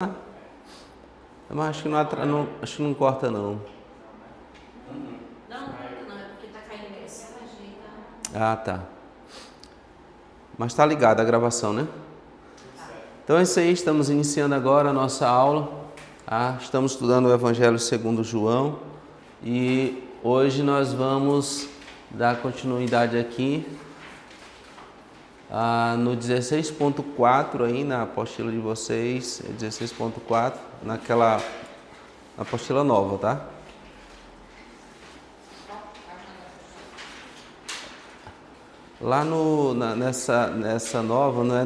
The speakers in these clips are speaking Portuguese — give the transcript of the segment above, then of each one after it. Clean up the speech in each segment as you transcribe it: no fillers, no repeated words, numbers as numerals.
Mas acho que acho que não corta não. Não, é porque tá caindo esse. Ah, tá. Mas tá ligado a gravação, né? Então é isso aí, estamos iniciando agora a nossa aula. Estamos estudando o Evangelho segundo João e hoje nós vamos dar continuidade aqui no 16.4 aí na apostila de vocês, 16.4, na apostila nova, tá? Lá nessa nova, não é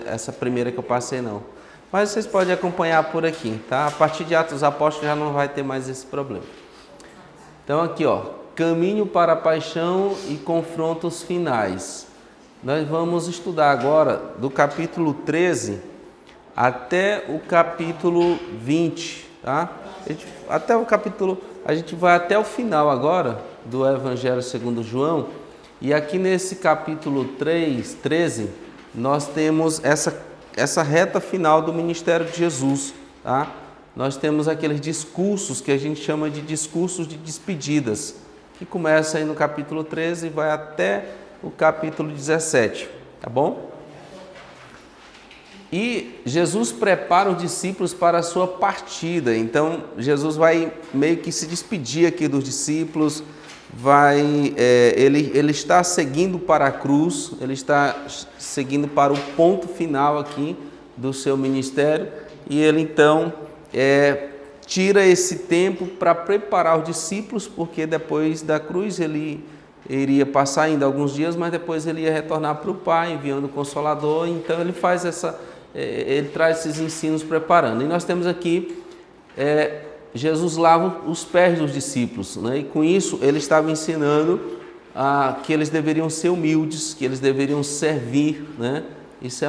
essa primeira que eu passei não. Mas vocês podem acompanhar por aqui, tá? A partir de Atos dos Apóstolos já não vai ter mais esse problema. Então aqui, ó, caminho para a paixão e confrontos finais. Nós vamos estudar agora do capítulo 13 até o capítulo 20, tá? A gente vai até o final agora do Evangelho segundo João, e aqui nesse capítulo 13, nós temos essa reta final do ministério de Jesus, tá? Nós temos aqueles discursos que a gente chama de discursos de despedidas, que começa aí no capítulo 13 e vai até o capítulo 17, tá bom? E Jesus prepara os discípulos para a sua partida. Então, Jesus vai meio que se despedir aqui dos discípulos, ele está seguindo para a cruz, ele está seguindo para o ponto final aqui do seu ministério, e ele então tira esse tempo para preparar os discípulos, porque depois da cruz ele iria passar ainda alguns dias, mas depois ele ia retornar para o Pai, enviando o Consolador. Então ele faz ele traz esses ensinos preparando. E nós temos aqui Jesus lava os pés dos discípulos, né? E com isso ele estava ensinando que eles deveriam ser humildes, que eles deveriam servir, né? Isso é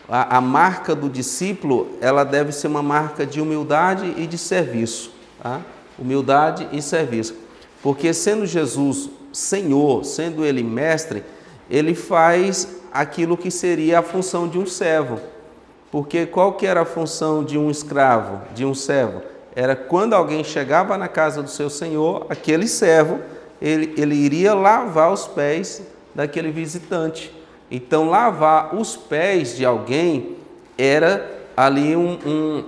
a marca do discípulo, ela deve ser uma marca de humildade e de serviço, tá? Humildade e serviço, porque sendo Jesus Senhor, sendo Ele Mestre, Ele faz aquilo que seria a função de um servo. Porque qual que era a função de um escravo, de um servo? Era quando alguém chegava na casa do seu senhor, aquele servo, ele iria lavar os pés daquele visitante. Então, lavar os pés de alguém era ali um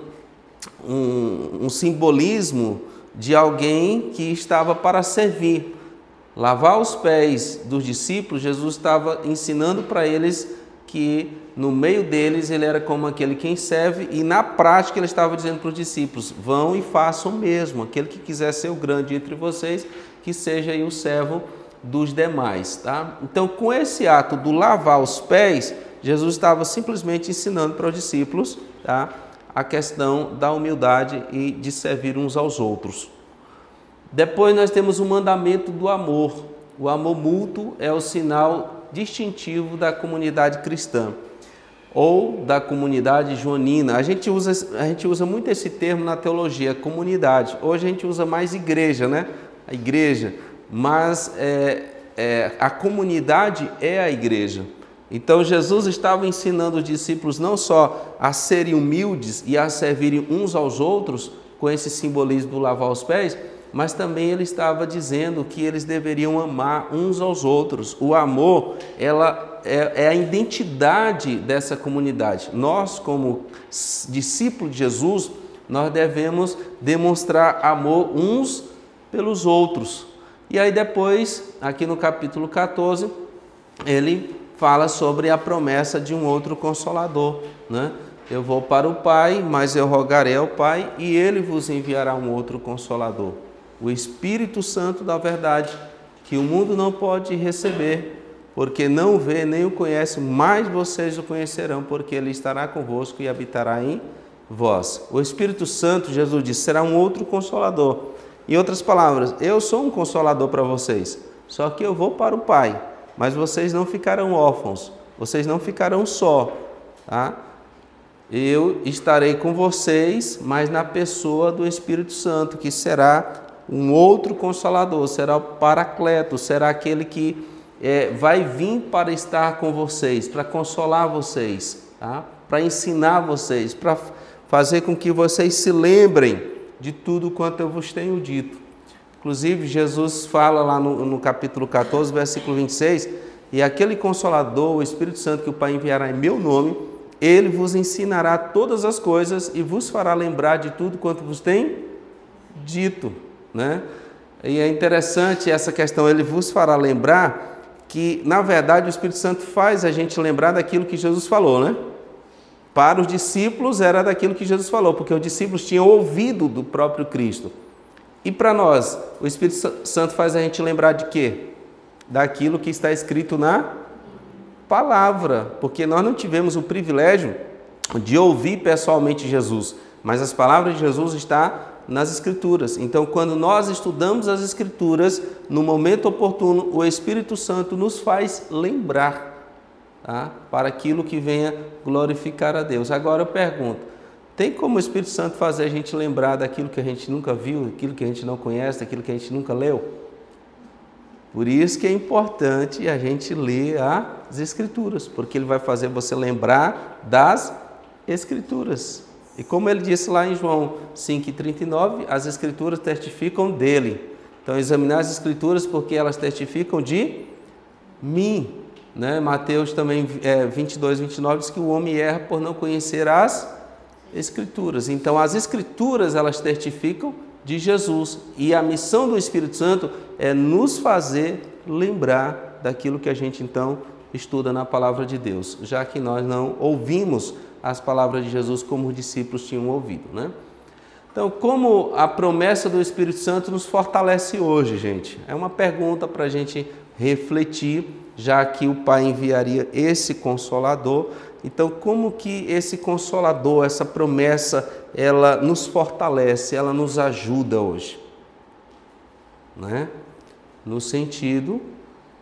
simbolismo de alguém que estava para servir. Lavar os pés dos discípulos, Jesus estava ensinando para eles que no meio deles ele era como aquele quem serve, e na prática ele estava dizendo para os discípulos: vão e façam o mesmo. Aquele que quiser ser o grande entre vocês, que seja aí o servo dos demais, tá? Então, com esse ato do lavar os pés, Jesus estava simplesmente ensinando para os discípulos, tá, a questão da humildade e de servir uns aos outros. Depois nós temos o mandamento do amor. O amor mútuo é o sinal distintivo da comunidade cristã ou da comunidade joanina. A gente usa muito esse termo na teologia, comunidade. Hoje a gente usa mais igreja, né? A igreja, mas a comunidade é a igreja. Então Jesus estava ensinando os discípulos não só a serem humildes e a servirem uns aos outros, com esse simbolismo do lavar os pés, mas também ele estava dizendo que eles deveriam amar uns aos outros. O amor, ela é a identidade dessa comunidade. Nós, como discípulos de Jesus, nós devemos demonstrar amor uns pelos outros. E aí depois, aqui no capítulo 14, ele fala sobre a promessa de um outro Consolador, né? Eu vou para o Pai, mas eu rogarei ao Pai, e Ele vos enviará um outro Consolador, o Espírito Santo da verdade, que o mundo não pode receber, porque não o vê nem o conhece, mas vocês o conhecerão, porque Ele estará convosco e habitará em vós. O Espírito Santo, Jesus disse, será um outro Consolador. Em outras palavras, eu sou um Consolador para vocês, só que eu vou para o Pai, mas vocês não ficarão órfãos, vocês não ficarão só, tá? Eu estarei com vocês, mas na pessoa do Espírito Santo, que será um outro Consolador, será o Paracleto, será aquele que vai vir para estar com vocês, para consolar vocês, tá? para ensinar vocês, para fazer com que vocês se lembrem de tudo quanto eu vos tenho dito. Inclusive, Jesus fala lá no capítulo 14, versículo 26, e aquele Consolador, o Espírito Santo que o Pai enviará em meu nome, ele vos ensinará todas as coisas e vos fará lembrar de tudo quanto vos tem dito, né? E é interessante essa questão, ele vos fará lembrar, que na verdade o Espírito Santo faz a gente lembrar daquilo que Jesus falou, né? Para os discípulos era daquilo que Jesus falou, porque os discípulos tinham ouvido do próprio Cristo. E para nós, o Espírito Santo faz a gente lembrar de quê? Daquilo que está escrito na palavra, porque nós não tivemos o privilégio de ouvir pessoalmente Jesus, mas as palavras de Jesus estão nas Escrituras. Então, quando nós estudamos as Escrituras, no momento oportuno, o Espírito Santo nos faz lembrar, tá? Para aquilo que venha glorificar a Deus. Agora eu pergunto, tem como o Espírito Santo fazer a gente lembrar daquilo que a gente nunca viu, daquilo que a gente não conhece, daquilo que a gente nunca leu? Por isso que é importante a gente ler as Escrituras, porque ele vai fazer você lembrar das Escrituras. E como ele disse lá em João 5,39, as Escrituras testificam dele. Então, examinar as Escrituras porque elas testificam de mim, né? Mateus também 22, 29 diz que o homem erra por não conhecer as Escrituras. Então, as Escrituras, elas testificam de Jesus. E a missão do Espírito Santo é nos fazer lembrar daquilo que a gente, então, estuda na Palavra de Deus, já que nós não ouvimos as palavras de Jesus como os discípulos tinham ouvido, né? Então, como a promessa do Espírito Santo nos fortalece hoje, gente? É uma pergunta para a gente refletir, já que o Pai enviaria esse Consolador. Então, como que esse Consolador, essa promessa, ela nos fortalece, ela nos ajuda hoje, né? No sentido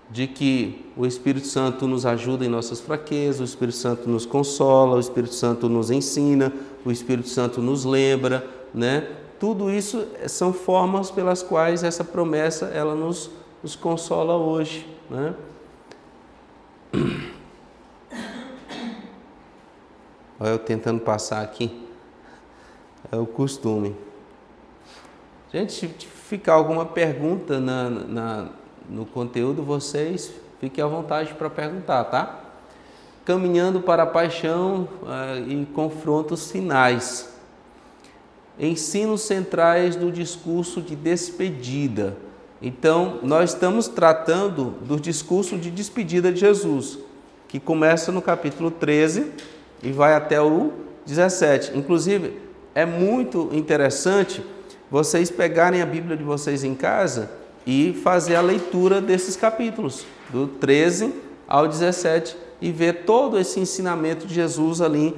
de que o Espírito Santo nos ajuda em nossas fraquezas, o Espírito Santo nos consola, o Espírito Santo nos ensina, o Espírito Santo nos lembra, né? Tudo isso são formas pelas quais essa promessa ela nos consola hoje, né? Olha eu tentando passar aqui, é o costume. Gente, se ficar alguma pergunta no conteúdo, vocês fiquem à vontade para perguntar, tá? Caminhando para a paixão e confrontos finais. Ensinos centrais do discurso de despedida. Então, nós estamos tratando do discurso de despedida de Jesus, que começa no capítulo 13 e vai até o 17. Inclusive, é muito interessante vocês pegarem a Bíblia de vocês em casa e fazer a leitura desses capítulos, do 13 ao 17, e ver todo esse ensinamento de Jesus ali,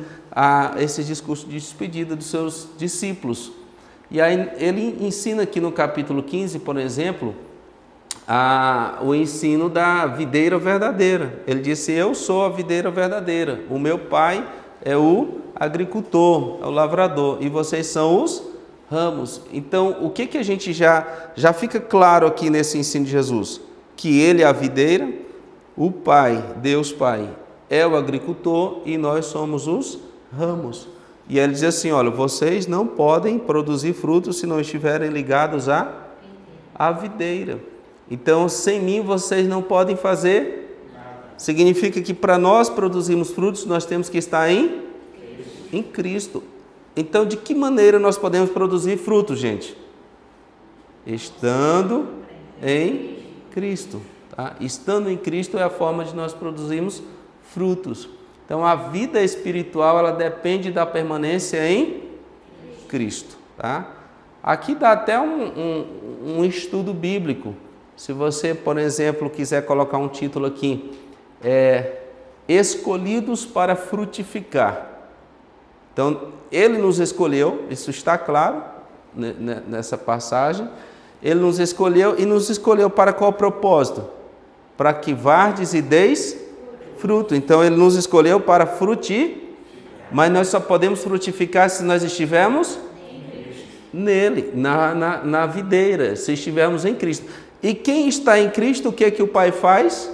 esse discurso de despedida dos seus discípulos. E aí ele ensina aqui no capítulo 15, por exemplo, o ensino da videira verdadeira. Ele disse, eu sou a videira verdadeira, o meu pai é o agricultor, é o lavrador, e vocês são os ramos. Então, o que a gente já fica claro aqui nesse ensino de Jesus? Que ele é a videira, o Pai, Deus Pai, é o agricultor e nós somos os ramos. E ele diz assim, olha, vocês não podem produzir frutos se não estiverem ligados à videira. Então, sem mim vocês não podem fazer nada. Significa que para nós produzirmos frutos, nós temos que estar em Cristo. Então, de que maneira nós podemos produzir frutos, gente? Estando em Cristo. Tá? Estando em Cristo é a forma de nós produzirmos frutos. Então, a vida espiritual, ela depende da permanência em Cristo. Tá? Aqui dá até um estudo bíblico. Se você, por exemplo, quiser colocar um título aqui, escolhidos para frutificar. Então, ele nos escolheu, isso está claro nessa passagem, ele nos escolheu e nos escolheu para qual propósito? Para que vardes e deis fruto. Então, ele nos escolheu para frutificar, mas nós só podemos frutificar se nós estivermos nele, na videira, se estivermos em Cristo. E quem está em Cristo, o que é que o Pai faz?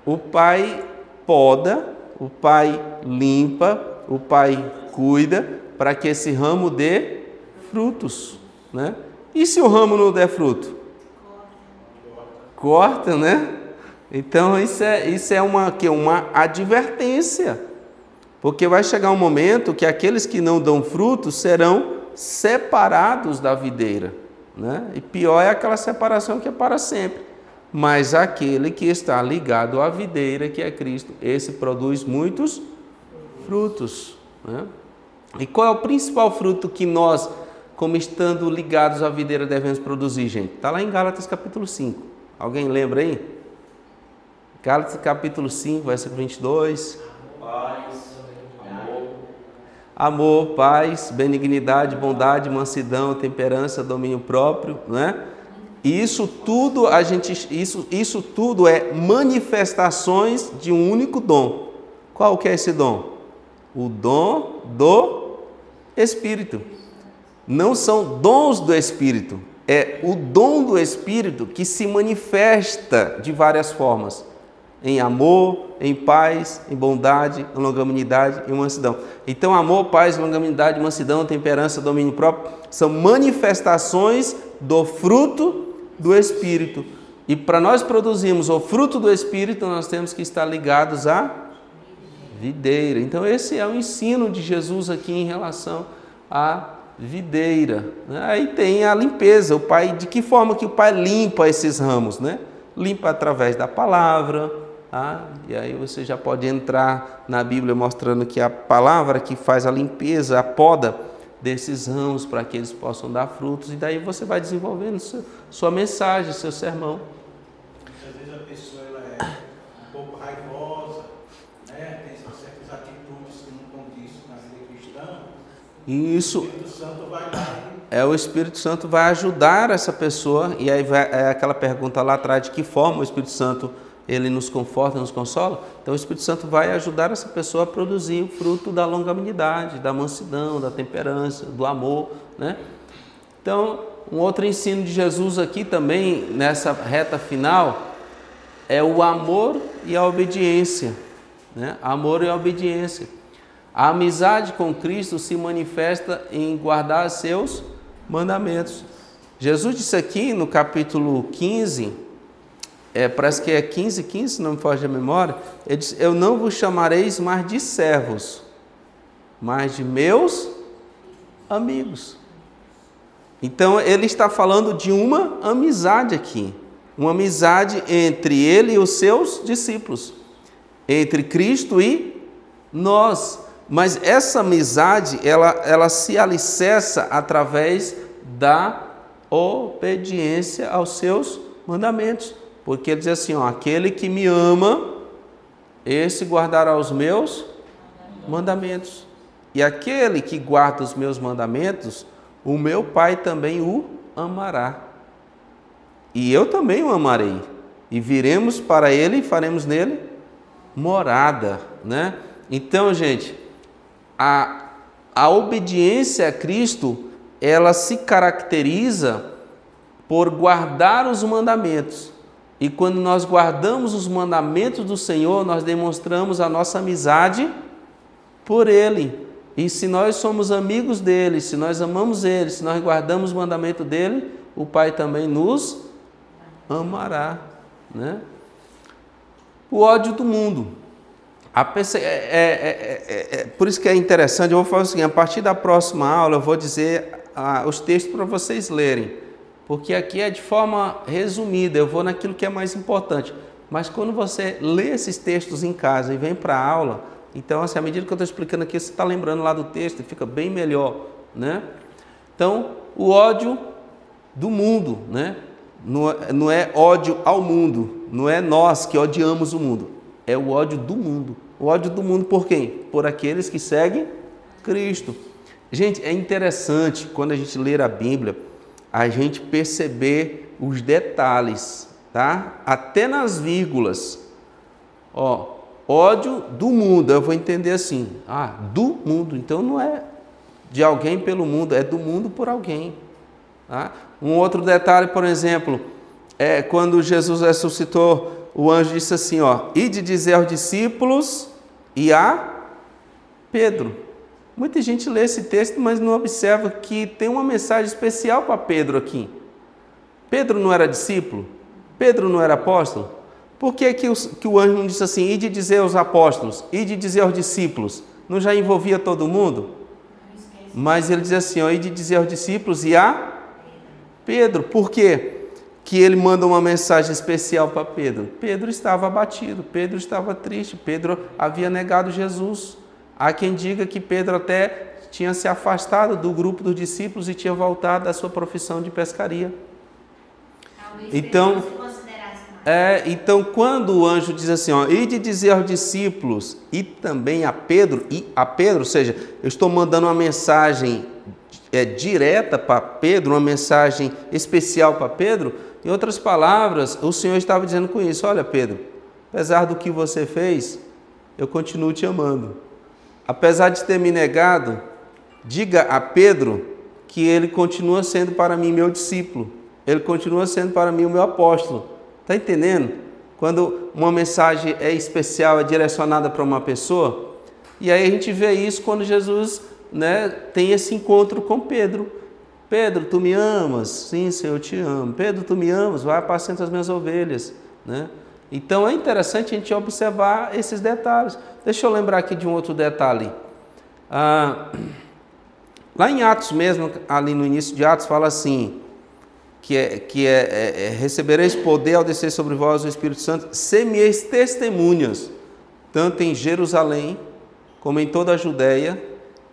O Pai poda, o Pai limpa, o Pai cuida para que esse ramo dê frutos, né? E se o ramo não der fruto? Corta, né? Então isso é uma advertência, porque vai chegar um momento que aqueles que não dão frutos serão separados da videira, né? E pior é aquela separação que é para sempre. Mas aquele que está ligado à videira, que é Cristo, esse produz muitos frutos, né? E qual é o principal fruto que nós, como estando ligados à videira, devemos produzir, gente? Está lá em Gálatas capítulo 5. Alguém lembra aí? Gálatas capítulo 5, versículo 22. Amor, paz, benignidade, bondade, mansidão, temperança, domínio próprio, né? E isso tudo isso tudo é manifestações de um único dom. Qual que é esse dom? O dom do Espírito. Não são dons do Espírito, é o dom do Espírito que se manifesta de várias formas. Em amor, em paz, em bondade, em longanimidade e mansidão. Então, amor, paz, longanimidade, mansidão, temperança, domínio próprio são manifestações do fruto do Espírito. E para nós produzirmos o fruto do Espírito, nós temos que estar ligados à videira. Então, esse é o ensino de Jesus aqui em relação à videira. Aí tem a limpeza. O Pai, de que forma que o Pai limpa esses ramos, né? Limpa através da palavra. E aí você já pode entrar na Bíblia mostrando que a palavra que faz a limpeza, a poda desses ramos para que eles possam dar frutos, e daí você vai desenvolvendo sua mensagem, seu sermão. Às vezes a pessoa ela é um pouco raivosa, né? Tem certas atitudes que não condizem na vida cristã. Isso. O Espírito Santo vai lá o Espírito Santo vai ajudar essa pessoa, e aí é aquela pergunta lá atrás, de que forma o Espírito Santo ele nos conforta, nos consola. Então o Espírito Santo vai ajudar essa pessoa a produzir o fruto da longanimidade, da mansidão, da temperança, do amor, né? Então, um outro ensino de Jesus aqui também, nessa reta final, é o amor e a obediência, né? Amor e a obediência. A amizade com Cristo se manifesta em guardar seus mandamentos. Jesus disse aqui no capítulo 15, parece que é 15, se não me foge a memória, ele diz: eu não vos chamareis mais de servos, mas de meus amigos. Então ele está falando de uma amizade aqui, uma amizade entre ele e os seus discípulos, entre Cristo e nós. Mas essa amizade, ela se alicerça através da obediência aos seus mandamentos. Porque ele diz assim, aquele que me ama, esse guardará os meus mandamentos. E aquele que guarda os meus mandamentos, o meu Pai também o amará. E eu também o amarei. E viremos para ele e faremos nele morada, né? Então, gente, a obediência a Cristo, ela se caracteriza por guardar os mandamentos. E quando nós guardamos os mandamentos do Senhor, nós demonstramos a nossa amizade por Ele. E se nós somos amigos dEle, se nós amamos Ele, se nós guardamos o mandamento dEle, o Pai também nos amará, né? O ódio do mundo. Por isso que é interessante, eu vou falar o seguinte, a partir da próxima aula eu vou dizer os textos para vocês lerem. Porque aqui é de forma resumida, eu vou naquilo que é mais importante. Mas quando você lê esses textos em casa e vem para a aula, então, assim, à medida que eu estou explicando aqui, você está lembrando lá do texto e fica bem melhor, né? Então, o ódio do mundo, né? Não é ódio ao mundo, não é nós que odiamos o mundo, é o ódio do mundo. O ódio do mundo por quem? Por aqueles que seguem Cristo. Gente, é interessante quando a gente ler a Bíblia, a gente perceber os detalhes, tá? Até nas vírgulas. Ódio do mundo, eu vou entender assim, do mundo, então não é de alguém pelo mundo, é do mundo por alguém, tá? Um outro detalhe, por exemplo, quando Jesus ressuscitou, o anjo disse assim, ide dizer aos discípulos e a Pedro. Muita gente lê esse texto, mas não observa que tem uma mensagem especial para Pedro aqui. Pedro não era discípulo? Pedro não era apóstolo? Por que o anjo não disse assim, ide dizer aos apóstolos, ide dizer aos discípulos? Não já envolvia todo mundo? Mas ele diz assim, ide dizer aos discípulos e a Pedro. Por quê? Que ele manda uma mensagem especial para Pedro. Pedro estava abatido, Pedro estava triste, Pedro havia negado Jesus. Há quem diga que Pedro até tinha se afastado do grupo dos discípulos e tinha voltado à sua profissão de pescaria. Então, quando o anjo diz assim, ide dizer aos discípulos e também a Pedro, ou seja, eu estou mandando uma mensagem direta para Pedro, uma mensagem especial para Pedro. Em outras palavras, o Senhor estava dizendo com isso, olha Pedro, apesar do que você fez, eu continuo te amando. Apesar de ter me negado, diga a Pedro que ele continua sendo para mim meu discípulo. Ele continua sendo para mim o meu apóstolo. Está entendendo? Quando uma mensagem é especial, é direcionada para uma pessoa. E aí a gente vê isso quando Jesus, tem esse encontro com Pedro. Pedro, tu me amas? Sim, Senhor, eu te amo. Pedro, tu me amas? Vai, apacenta as minhas ovelhas. Então é interessante a gente observar esses detalhes. Deixa eu lembrar aqui de um outro detalhe. Lá em Atos mesmo, ali no início de Atos, fala assim, recebereis poder ao descer sobre vós o Espírito Santo, ser-me-eis testemunhas, tanto em Jerusalém, como em toda a Judéia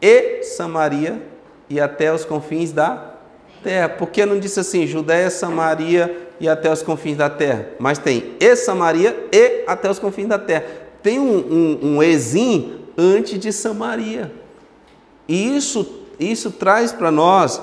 e Samaria, e até os confins da terra. Por que não disse assim, Judéia, Samaria e até os confins da terra? Mas tem e Samaria e até os confins da terra. Tem um ezinho antes de Samaria. E isso traz para nós,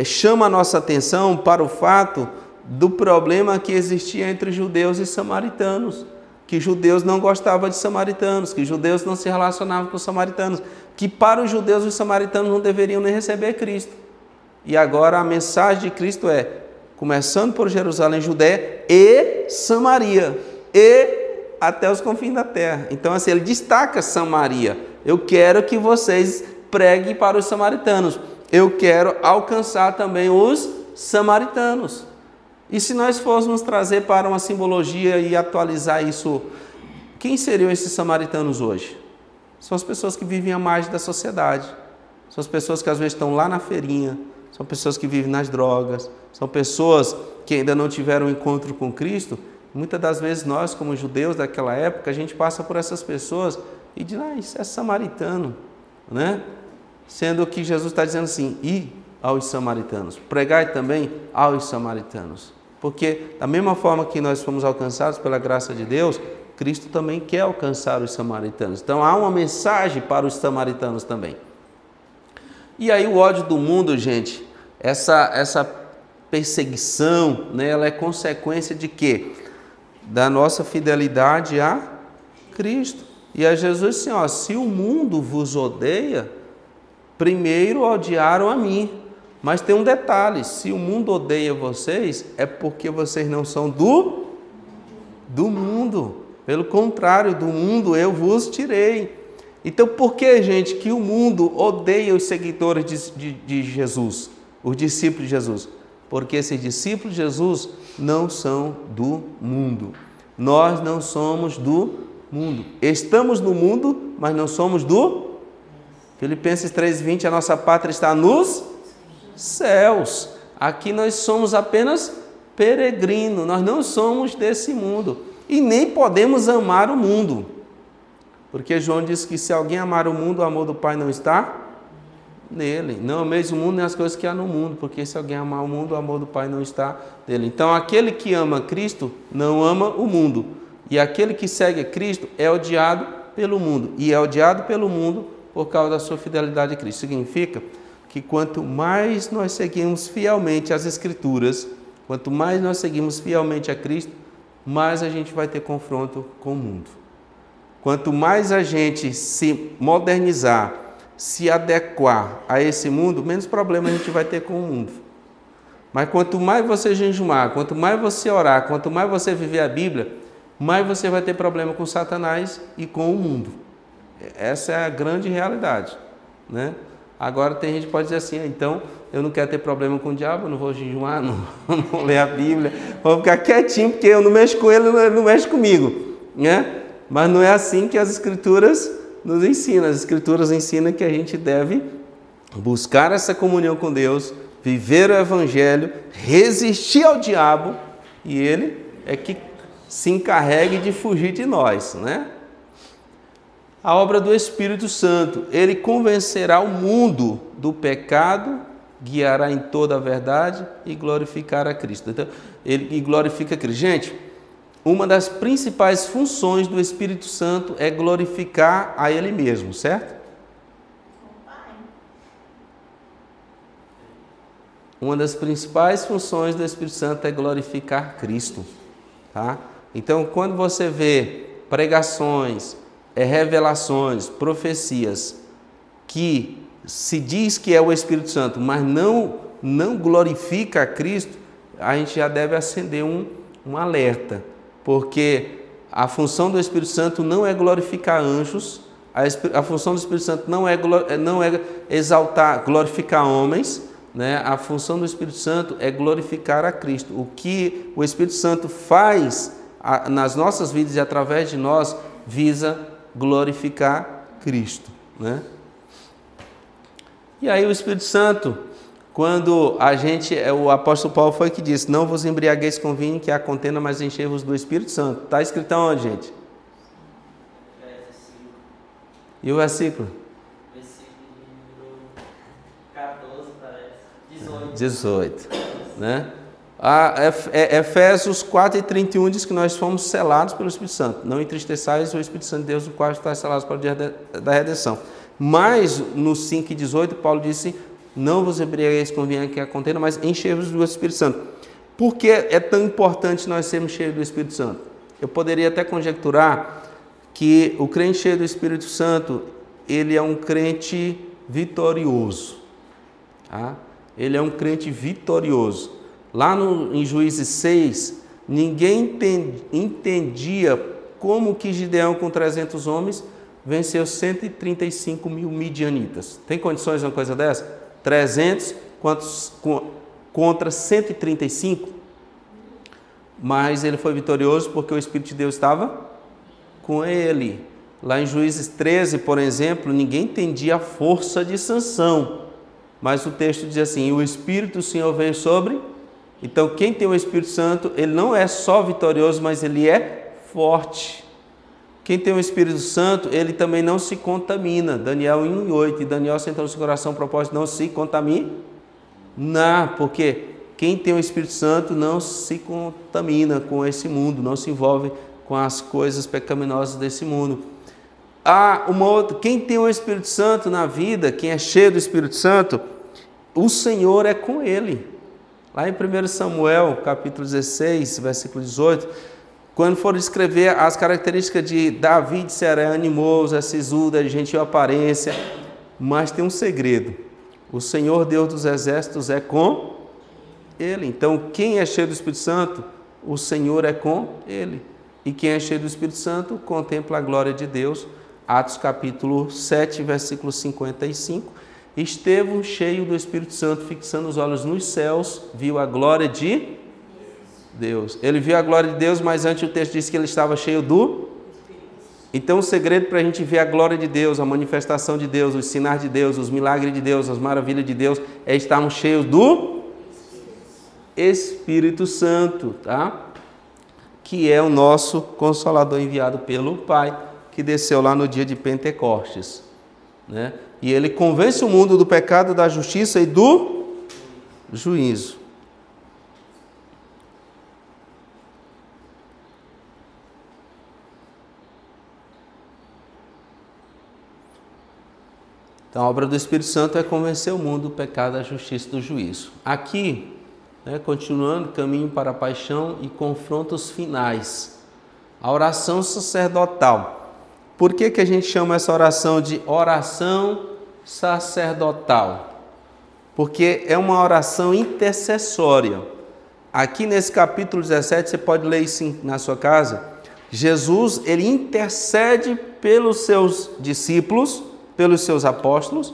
chama a nossa atenção para o fato do problema que existia entre judeus e samaritanos. Que judeus não gostavam de samaritanos, que judeus não se relacionavam com os samaritanos, que para os judeus os samaritanos não deveriam nem receber Cristo. E agora a mensagem de Cristo começando por Jerusalém, Judéia e Samaria, e até os confins da terra. Então assim, ele destaca Samaria. Eu quero que vocês preguem para os samaritanos. Eu quero alcançar também os samaritanos. E se nós fôssemos trazer para uma simbologia e atualizar isso, quem seriam esses samaritanos hoje? São as pessoas que vivem à margem da sociedade. São as pessoas que às vezes estão lá na feirinha. São pessoas que vivem nas drogas. São pessoas que ainda não tiveram um encontro com Cristo. Muitas das vezes nós, como judeus daquela época, a gente passa por essas pessoas e diz, isso é samaritano, Sendo que Jesus está dizendo assim, e aos samaritanos, pregai também aos samaritanos. Porque da mesma forma que nós fomos alcançados pela graça de Deus, Cristo também quer alcançar os samaritanos. Então há uma mensagem para os samaritanos também. E aí o ódio do mundo, gente, essa perseguição, ela é consequência de quê? Da nossa fidelidade a Cristo. E a Jesus assim, se o mundo vos odeia, primeiro odiaram a mim. Mas tem um detalhe, se o mundo odeia vocês, é porque vocês não são do mundo. Pelo contrário, do mundo eu vos tirei. Então por que, gente, que o mundo odeia os seguidores de Jesus, os discípulos de Jesus? Porque esses discípulos de Jesus não são do mundo. Nós não somos do mundo. Estamos no mundo, mas não somos do Filipenses 3:20, a nossa pátria está nos céus. Aqui nós somos apenas peregrinos, nós não somos desse mundo e nem podemos amar o mundo, porque João diz que se alguém amar o mundo, o amor do Pai não está nele. Não ameis o mundo nem as coisas que há no mundo, porque se alguém amar o mundo, o amor do Pai não está nele. Então aquele que ama Cristo não ama o mundo, e aquele que segue a Cristo é odiado pelo mundo, e é odiado pelo mundo por causa da sua fidelidade a Cristo. Significa que quanto mais nós seguimos fielmente as Escrituras, quanto mais nós seguimos fielmente a Cristo, mais a gente vai ter confronto com o mundo. Quanto mais a gente se modernizar, se adequar a esse mundo, menos problema a gente vai ter com o mundo. Mas quanto mais você jejumar, quanto mais você orar, quanto mais você viver a Bíblia, mais você vai ter problema com Satanás e com o mundo. Essa é a grande realidade, né? Agora tem gente que pode dizer assim, então eu não quero ter problema com o diabo, eu não vou jejuar, não vou ler a Bíblia, vou ficar quietinho porque eu não mexo com ele, ele não mexe comigo, né? Mas não é assim que as Escrituras nos ensinam. As Escrituras ensinam que a gente deve buscar essa comunhão com Deus, viver o Evangelho, resistir ao diabo, e ele é que se encarregue de fugir de nós, né? A obra do Espírito Santo, ele convencerá o mundo do pecado, guiará em toda a verdade e glorificará a Cristo. Então, ele glorifica a Cristo. Gente, uma das principais funções do Espírito Santo é glorificar a Ele mesmo, certo? Uma das principais funções do Espírito Santo é glorificar Cristo, tá? Então, quando você vê pregações, revelações, profecias, que se diz que é o Espírito Santo, mas não glorifica a Cristo, a gente já deve acender um alerta, porque a função do Espírito Santo não é glorificar anjos, a função do Espírito Santo não é exaltar, glorificar homens, né? A função do Espírito Santo é glorificar a Cristo. O que o Espírito Santo faz nas nossas vidas e através de nós visa glorificar Cristo, né? E aí o Espírito Santo, quando o apóstolo Paulo foi que disse, não vos embriagueis com vinho que há contenda, mas enchei-vos do Espírito Santo. Está escrito onde, gente? E o versículo? Versículo 14, parece. 18, né? Efésios 4:31 diz que nós fomos selados pelo Espírito Santo. Não entristeçais o Espírito Santo de Deus, o qual está selado para o dia da redenção. Mas no 5:18, Paulo disse, não vos embriagueis com vinho que há contenda, mas enchei-vos do Espírito Santo. Por que é tão importante nós sermos cheios do Espírito Santo? Eu poderia até conjecturar que o crente cheio do Espírito Santo, ele é um crente vitorioso, tá? Ele é um crente vitorioso. Lá em Juízes 6, ninguém entendia como que Gideão, com 300 homens, venceu 135 mil midianitas. Tem condições de uma coisa dessa? 300 contra 135? Mas ele foi vitorioso porque o Espírito de Deus estava com ele. Lá em Juízes 13, por exemplo, ninguém entendia a força de Sansão. Mas o texto diz assim, o Espírito do Senhor veio sobre... Então, quem tem o Espírito Santo, ele não é só vitorioso, mas ele é forte. Quem tem o Espírito Santo, ele também não se contamina. Daniel 1:8, e Daniel sentou no seu coração o propósito, não se contamina. Não, porque quem tem o Espírito Santo não se contamina com esse mundo, não se envolve com as coisas pecaminosas desse mundo. Quem tem o Espírito Santo na vida, quem é cheio do Espírito Santo, o Senhor é com ele. Lá em 1 Samuel, capítulo 16, versículo 18, quando for descrever as características de Davi, de ser animoso, é sisudo, é de gentil aparência, mas tem um segredo. O Senhor Deus dos exércitos é com ele. Então, quem é cheio do Espírito Santo, o Senhor é com ele. E quem é cheio do Espírito Santo, contempla a glória de Deus. Atos capítulo 7, versículo 55. Estevão, cheio do Espírito Santo, fixando os olhos nos céus, viu a glória de Deus. Ele viu a glória de Deus, mas antes o texto disse que ele estava cheio do... Então o segredo para a gente ver a glória de Deus, a manifestação de Deus, os sinais de Deus, os milagres de Deus, as maravilhas de Deus, é estarmos cheios do Espírito Santo, tá? Que é o nosso Consolador enviado pelo Pai, que desceu lá no dia de Pentecostes, né? E ele convence o mundo do pecado, da justiça e do juízo. Então, a obra do Espírito Santo é convencer o mundo do pecado, da justiça e do juízo. Aqui, né, continuando, caminho para a paixão e confrontos finais. A oração sacerdotal. Por que a gente chama essa oração de oração sacerdotal? Porque é uma oração intercessória. Aqui nesse capítulo 17, você pode ler isso na sua casa. Jesus, ele intercede pelos seus discípulos, pelos seus apóstolos,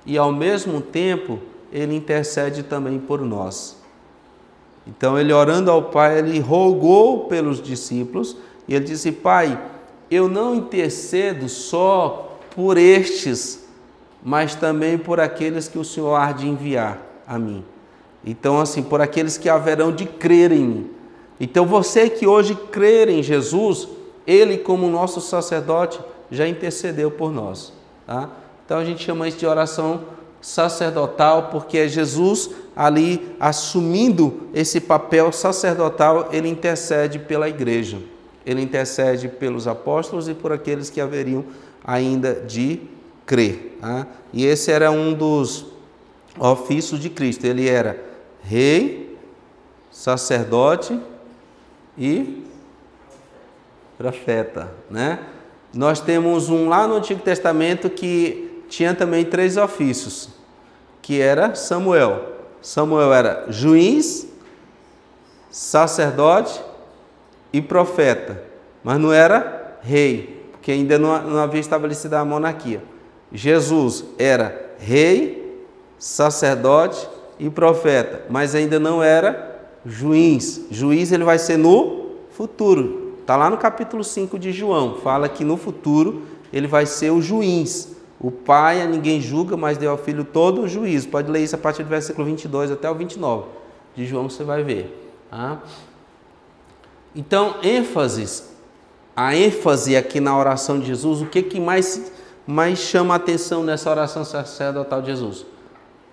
e ao mesmo tempo ele intercede também por nós. Então ele orando ao Pai, ele rogou pelos discípulos, e ele disse: Pai, eu não intercedo só por estes, mas também por aqueles que o Senhor há de enviar a mim. Então, assim, por aqueles que haverão de crer em mim. Então, você que hoje crer em Jesus, Ele, como nosso sacerdote, já intercedeu por nós. Tá? Então, a gente chama isso de oração sacerdotal, porque é Jesus ali assumindo esse papel sacerdotal, Ele intercede pela igreja. Ele intercede pelos apóstolos e por aqueles que haveriam ainda de crer. Tá? E esse era um dos ofícios de Cristo. Ele era rei, sacerdote e profeta, né? Nós temos um lá no Antigo Testamento que tinha também 3 ofícios, que era Samuel. Samuel era juiz, sacerdote e profeta, mas não era rei, porque ainda não havia estabelecido a monarquia. Jesus era rei, sacerdote e profeta, mas ainda não era juiz. Juiz ele vai ser no futuro. Está lá no capítulo 5 de João. Fala que no futuro ele vai ser o juiz. O Pai a ninguém julga, mas deu ao Filho todo o juízo. Pode ler isso a partir do versículo 22 até o 29 de João, você vai ver. Tá? Então, a ênfase aqui na oração de Jesus, o que mais chama a atenção nessa oração sacerdotal de Jesus?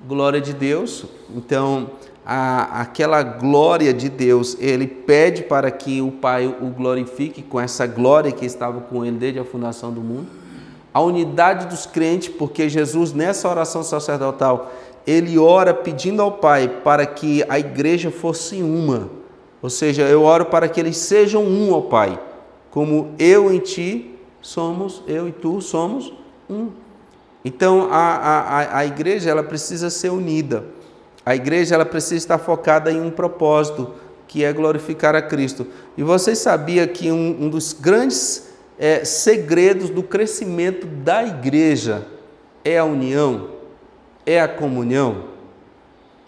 Glória de Deus. Então, aquela glória de Deus, ele pede para que o Pai o glorifique com essa glória que estava com ele desde a fundação do mundo. A unidade dos crentes, porque Jesus, nessa oração sacerdotal, ele ora pedindo ao Pai para que a igreja fosse uma. Ou seja, eu oro para que eles sejam um, ó Pai. Como eu em ti somos, eu e tu somos um. Então, a igreja ela precisa ser unida. A igreja ela precisa estar focada em um propósito, que é glorificar a Cristo. E vocês sabiam que um dos grandes segredos do crescimento da igreja é a união, é a comunhão?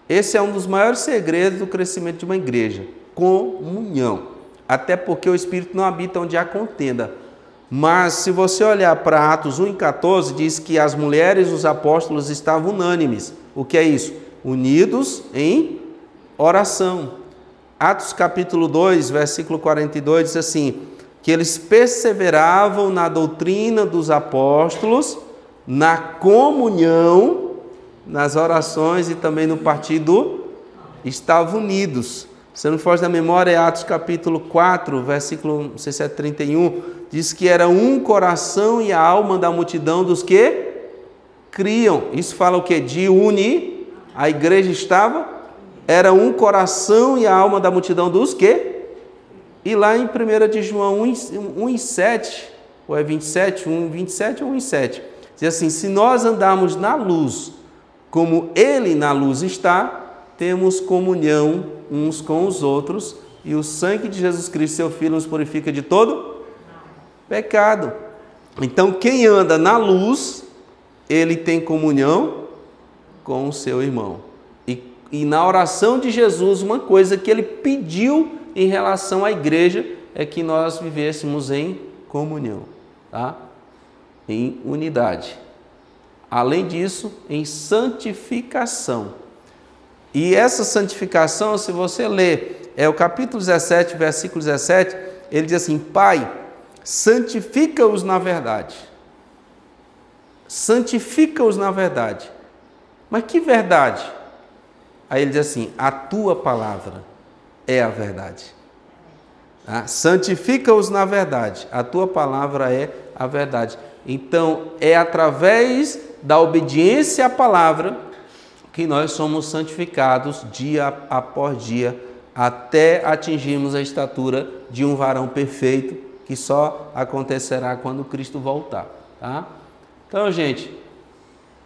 Esse é um dos maiores segredos do crescimento de uma igreja, comunhão. Até porque o Espírito não habita onde há contenda. Mas se você olhar para Atos 1:14, diz que as mulheres e os apóstolos estavam unânimes. O que é isso? Unidos em oração. Atos capítulo 2, versículo 42, diz assim, que eles perseveravam na doutrina dos apóstolos, na comunhão, nas orações e também no partido, estavam unidos. Se não foge da memória, é Atos capítulo 4, versículo, não sei se é 31, diz que era um coração e a alma da multidão dos que criam. Isso fala o quê? De unir. A igreja era um coração e a alma da multidão dos que? E lá em 1 de João 1:7, ou é 27, 1:27 ou 1:7, diz assim, se nós andarmos na luz, como Ele na luz está, temos comunhão uns com os outros, e o sangue de Jesus Cristo, seu Filho, nos purifica de todo pecado. Então, quem anda na luz, ele tem comunhão com o seu irmão. E na oração de Jesus, uma coisa que ele pediu em relação à igreja é que nós vivêssemos em comunhão, tá? Em unidade. Além disso, em santificação. E essa santificação, se você ler, é o capítulo 17, versículo 17, ele diz assim, Pai, santifica-os na verdade. Santifica-os na verdade. Mas que verdade? Aí ele diz assim, a tua palavra é a verdade. Tá? Santifica-os na verdade. A tua palavra é a verdade. Então, é através da obediência à palavra que nós somos santificados dia após dia, até atingirmos a estatura de um varão perfeito, que só acontecerá quando Cristo voltar. Tá? Então, gente,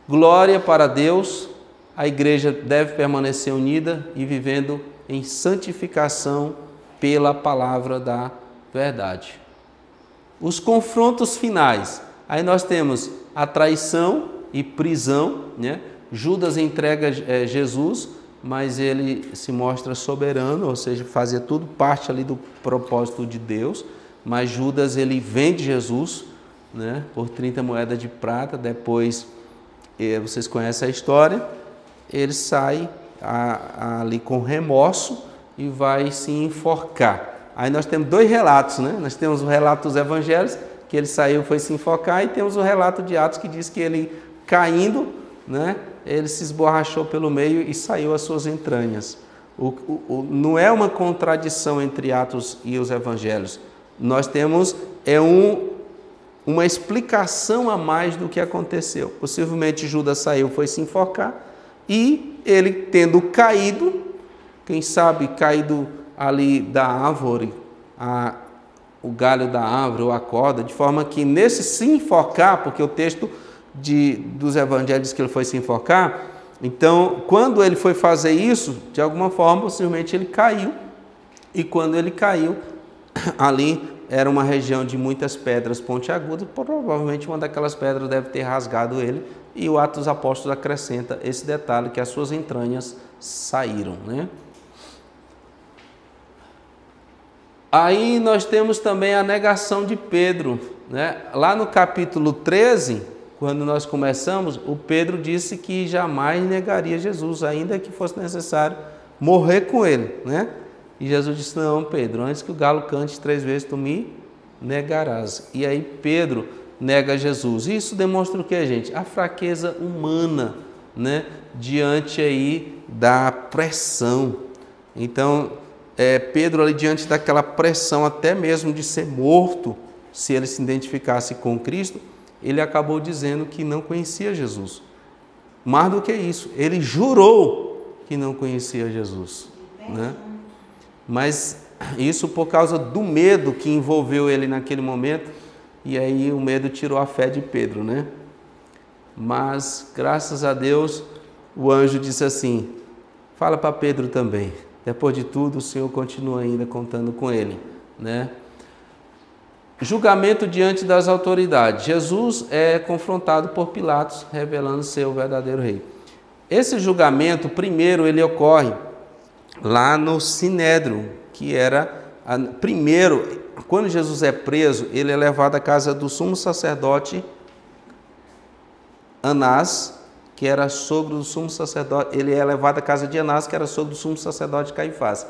glória para Deus, a igreja deve permanecer unida e vivendo em santificação pela palavra da verdade. os confrontos finais. Aí nós temos a traição e prisão, né? Judas entrega Jesus, mas ele se mostra soberano, ou seja, fazia tudo parte ali do propósito de Deus. Mas Judas, ele vende Jesus, né, por 30 moedas de prata. Depois, vocês conhecem a história, ele sai ali com remorso e vai se enforcar. Aí nós temos dois relatos, né? Nós temos o relato dos evangelhos, que ele saiu, foi se enforcar, e temos o relato de Atos, que diz que ele, caindo, né, ele se esborrachou pelo meio e saiu as suas entranhas. Não é uma contradição entre Atos e os evangelhos. Nós temos uma explicação a mais do que aconteceu. Possivelmente Judas saiu, foi se enforcar, e ele tendo caído, quem sabe caído ali da árvore, o galho da árvore ou a corda, de forma que nesse se enforcar, porque o texto dos evangelhos diz que ele foi se enforcar, então quando ele foi fazer isso, de alguma forma, possivelmente ele caiu, e quando ele caiu, ali era uma região de muitas pedras pontiagudas, provavelmente uma daquelas pedras deve ter rasgado ele, e o Atos dos Apóstolos acrescenta esse detalhe, que as suas entranhas saíram, né? Aí nós temos também a negação de Pedro, né? Lá no capítulo 13, quando nós começamos, o Pedro disse que jamais negaria Jesus, ainda que fosse necessário morrer com ele, né? E Jesus disse: não, Pedro, antes que o galo cante 3 vezes, tu me negarás. E aí Pedro nega Jesus. Isso demonstra o que, gente? A fraqueza humana, né? Diante aí da pressão. Então, Pedro ali diante daquela pressão, até mesmo de ser morto, se ele se identificasse com Cristo, ele acabou dizendo que não conhecia Jesus. Mais do que isso, ele jurou que não conhecia Jesus, né? Mas isso por causa do medo que envolveu ele naquele momento, e aí o medo tirou a fé de Pedro, né? Mas, graças a Deus, o anjo disse assim: fala para Pedro também. Depois de tudo, o Senhor continua ainda contando com ele, né? Julgamento diante das autoridades. Jesus é confrontado por Pilatos, revelando ser o verdadeiro rei. Esse julgamento, primeiro, ele ocorre lá no Sinédrio, que era, primeiro, quando Jesus é preso, ele é levado à casa do sumo sacerdote Anás, que era sogro do sumo sacerdote. Ele é levado à casa de Anás, que era sogro do sumo sacerdote Caifás,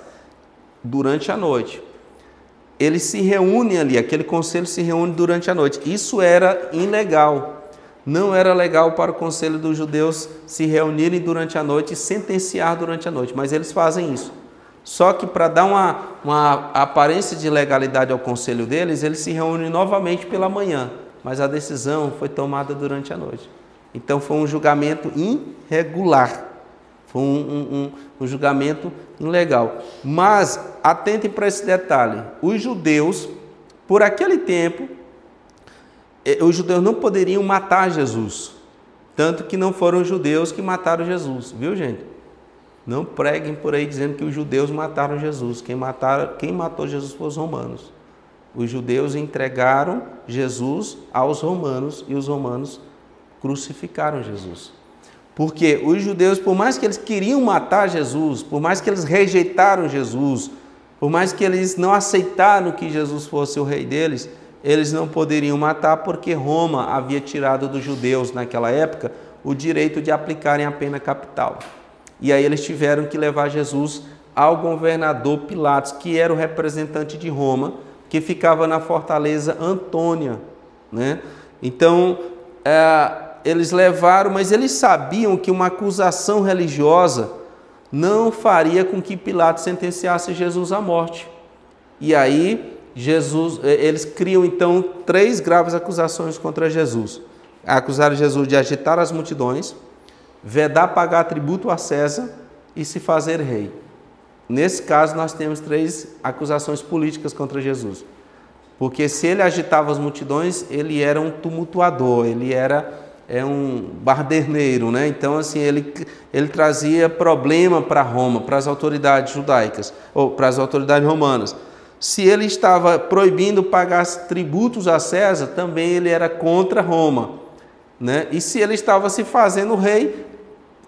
durante a noite. Eles se reúnem ali, aquele conselho se reúne durante a noite. Isso era ilegal. Não era legal para o conselho dos judeus se reunirem durante a noite e sentenciar durante a noite, mas eles fazem isso. Só que para dar uma aparência de legalidade ao conselho deles, eles se reúnem novamente pela manhã, mas a decisão foi tomada durante a noite. Então foi um julgamento irregular, foi um julgamento ilegal. Mas atentem para esse detalhe: os judeus, por aquele tempo, os judeus não poderiam matar Jesus, tanto que não foram os judeus que mataram Jesus, viu, gente? Não preguem por aí dizendo que os judeus mataram Jesus. Quem matou Jesus foram os romanos. Os judeus entregaram Jesus aos romanos e os romanos crucificaram Jesus. Porque os judeus, por mais que eles queriam matar Jesus, por mais que eles rejeitaram Jesus, por mais que eles não aceitaram que Jesus fosse o rei deles, eles não poderiam matar, porque Roma havia tirado dos judeus naquela época o direito de aplicarem a pena capital. E aí eles tiveram que levar Jesus ao governador Pilatos, que era o representante de Roma, que ficava na fortaleza Antônia, né? Então, eles levaram, mas eles sabiam que uma acusação religiosa não faria com que Pilatos sentenciasse Jesus à morte. E aí, eles criam então 3 graves acusações contra Jesus. Acusaram Jesus de agitar as multidões, vedar pagar tributo a César e se fazer rei. Nesse caso, nós temos 3 acusações políticas contra Jesus. Porque se ele agitava as multidões, ele era um tumultuador, ele era um barderneiro, né? Então, assim, ele trazia problema para Roma, para as autoridades judaicas, ou para as autoridades romanas. Se ele estava proibindo pagar tributos a César, também ele era contra Roma, né? E se ele estava se fazendo rei,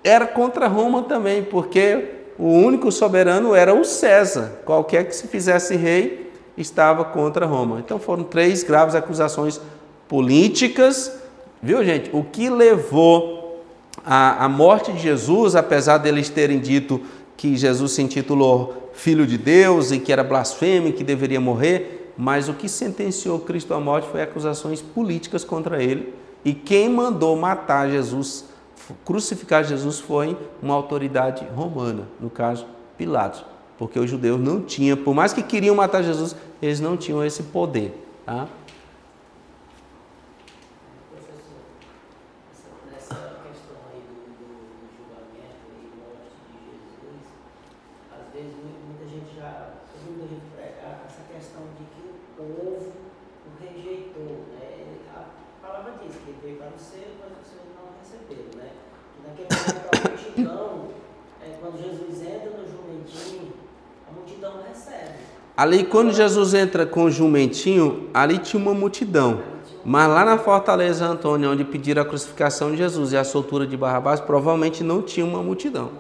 era contra Roma também, porque o único soberano era o César. Qualquer que se fizesse rei estava contra Roma. Então foram 3 graves acusações políticas, viu, gente? O que levou à morte de Jesus, apesar deles terem dito que Jesus se intitulou Filho de Deus e que era blasfêmico, que deveria morrer, mas o que sentenciou Cristo à morte foi acusações políticas contra ele. E quem mandou matar Jesus, crucificar Jesus, foi uma autoridade romana, no caso Pilatos, porque os judeus não tinham, por mais que queriam matar Jesus, eles não tinham esse poder, tá? Nessa questão aí do julgamento e morte de Jesus, às vezes muita gente prega essa questão de que o povo o rejeitou, né? A palavra diz que ele veio para o seu, mas o seu não recebeu, né? E naquele momento a multidão, quando Jesus entra no jumentinho, a multidão recebe. Ali, quando Jesus entra com o jumentinho, ali tinha uma multidão. Mas lá na Fortaleza Antônia, onde pediram a crucificação de Jesus e a soltura de Barrabás, provavelmente não tinha uma multidão,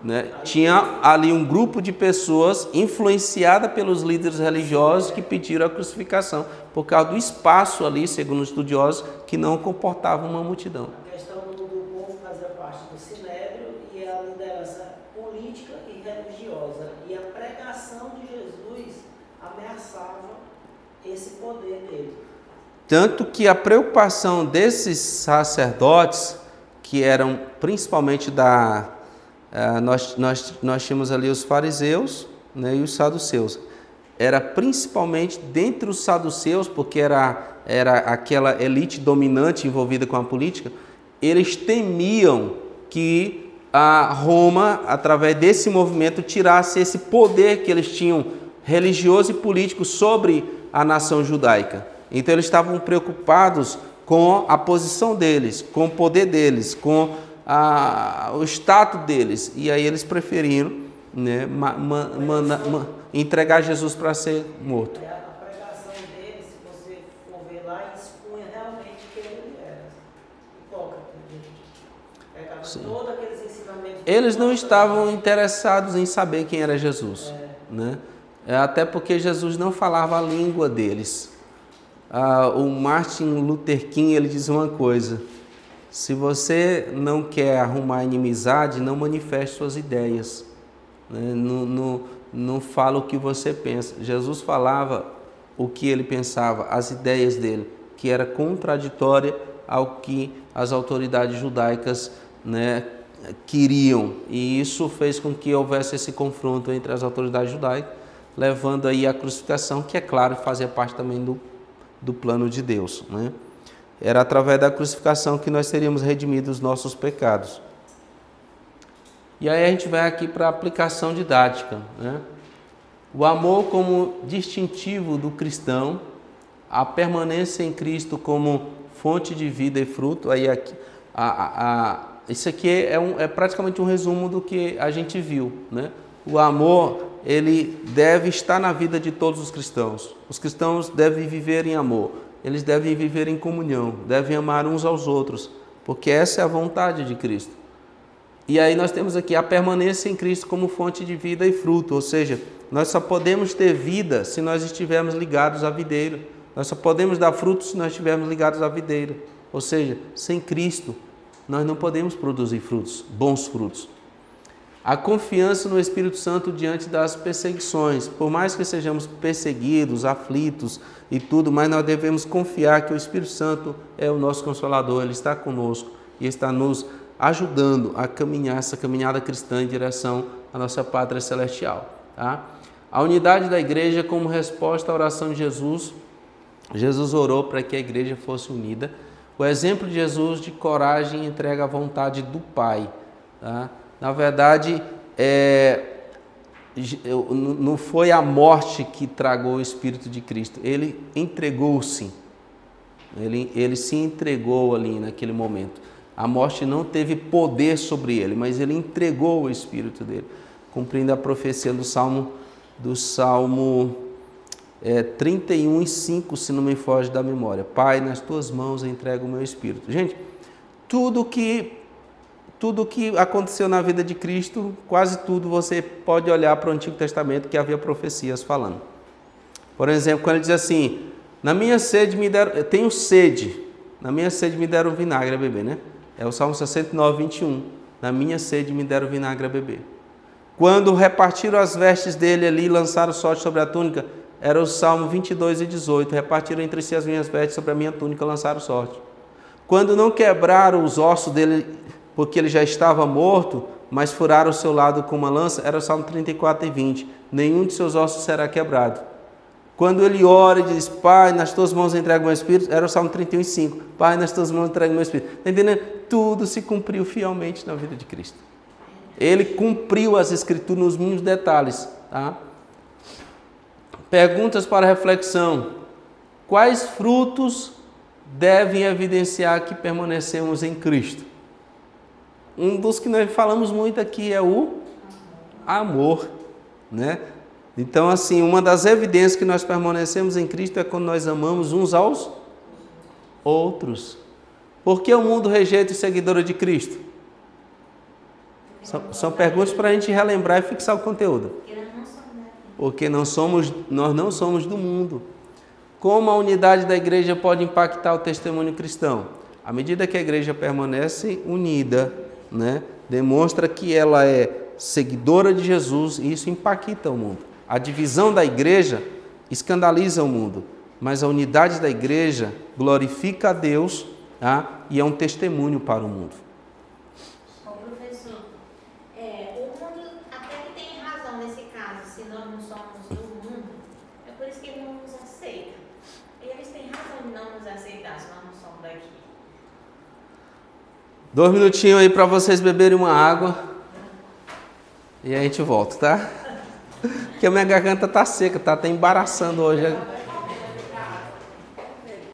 né? Tinha ali um grupo de pessoas influenciada pelos líderes religiosos que pediram a crucificação, por causa do espaço ali, segundo os estudiosos, que não comportava uma multidão. A questão do povo fazia parte do sinédrio e a liderança política e religiosa. E a pregação de Jesus ameaçava esse poder dele. Tanto que a preocupação desses sacerdotes, que eram principalmente nós tínhamos ali os fariseus, né, e os saduceus. Era principalmente dentre os saduceus, porque era aquela elite dominante envolvida com a política, eles temiam que a Roma, através desse movimento, tirasse esse poder que eles tinham religioso e político sobre a nação judaica. Então eles estavam preocupados com a posição deles, com o poder deles, com o status deles. E aí eles preferiram, né, entregar Jesus para ser morto. A pregação dele, se você for ver lá, expunha realmente que ele era hipócrita. Pegava todos aqueles ensinamentos. Eles não estavam interessados em saber quem era Jesus, né? Até porque Jesus não falava a língua deles. O Martin Luther King, ele diz uma coisa: se você não quer arrumar inimizade, não manifeste suas ideias, né? Não fala o que você pensa. Jesus falava o que ele pensava, as ideias dele, que era contraditória ao que as autoridades judaicas, né, queriam. E isso fez com que houvesse esse confronto entre as autoridades judaicas, levando aí a crucificação, que é claro fazia parte também do plano de Deus, né? Era através da crucificação que nós teríamos redimido os nossos pecados. E aí a gente vai aqui para a aplicação didática, né? O amor como distintivo do cristão, a permanência em Cristo como fonte de vida e fruto. Aí aqui, isso aqui é praticamente um resumo do que a gente viu, né? O amor, ele deve estar na vida de todos os cristãos. Os cristãos devem viver em amor. Eles devem viver em comunhão, devem amar uns aos outros, porque essa é a vontade de Cristo. E aí nós temos aqui a permanência em Cristo como fonte de vida e fruto, ou seja, nós só podemos ter vida se nós estivermos ligados à videira. Nós só podemos dar frutos se nós estivermos ligados à videira. Ou seja, sem Cristo, nós não podemos produzir frutos, bons frutos. A confiança no Espírito Santo diante das perseguições. Por mais que sejamos perseguidos, aflitos e tudo, mas nós devemos confiar que o Espírito Santo é o nosso Consolador, ele está conosco e está nos ajudando a caminhar essa caminhada cristã em direção à nossa pátria celestial, tá? A unidade da igreja como resposta à oração de Jesus. Jesus orou para que a igreja fosse unida. O exemplo de Jesus de coragem e entrega à vontade do Pai, tá? Na verdade, não foi a morte que tragou o Espírito de Cristo. Ele entregou-se. Ele se entregou ali naquele momento. A morte não teve poder sobre ele, mas ele entregou o Espírito dele, cumprindo a profecia do Salmo 31:5, se não me foge da memória. Pai, nas tuas mãos eu entrego o meu espírito. Gente, tudo que aconteceu na vida de Cristo, quase tudo você pode olhar para o Antigo Testamento que havia profecias falando. Por exemplo, quando ele diz assim, na minha sede me deram, eu tenho sede, na minha sede me deram vinagre a beber, né? É o Salmo 69:21. Na minha sede me deram vinagre a beber. Quando repartiram as vestes dele ali e lançaram sorte sobre a túnica, era o Salmo 22:18. Repartiram entre si as minhas vestes sobre a minha túnica, lançaram sorte. Quando não quebraram os ossos dele, porque ele já estava morto, mas furaram o seu lado com uma lança, era o Salmo 34:20. Nenhum de seus ossos será quebrado. Quando ele ora e diz, Pai, nas tuas mãos entrego o meu espírito, era o Salmo 31:5. Pai, nas tuas mãos entrego o meu espírito. Está entendendo? Tudo se cumpriu fielmente na vida de Cristo. Ele cumpriu as Escrituras nos mínimos detalhes. Tá? Perguntas para reflexão. Quais frutos devem evidenciar que permanecemos em Cristo? Um dos que nós falamos muito aqui é o amor, né? Então, assim, uma das evidências que nós permanecemos em Cristo é quando nós amamos uns aos outros. Por que o mundo rejeita os seguidores de Cristo? São perguntas para a gente relembrar e fixar o conteúdo. Porque nós não somos do mundo. Como a unidade da igreja pode impactar o testemunho cristão? À medida que a igreja permanece unida, né, demonstra que ela é seguidora de Jesus e isso impacta o mundo. A divisão da igreja escandaliza o mundo, mas a unidade da igreja glorifica a Deus, tá? E é um testemunho para o mundo. Ô professor, o mundo até que tem razão nesse caso, se nós não somos do mundo, é por isso que ele não nos aceita. E eles têm razão de não nos aceitar se nós não somos daqui. 2 minutinhos aí para vocês beberem uma água e a gente volta, tá? Porque a minha garganta tá seca, tá até embaraçando hoje.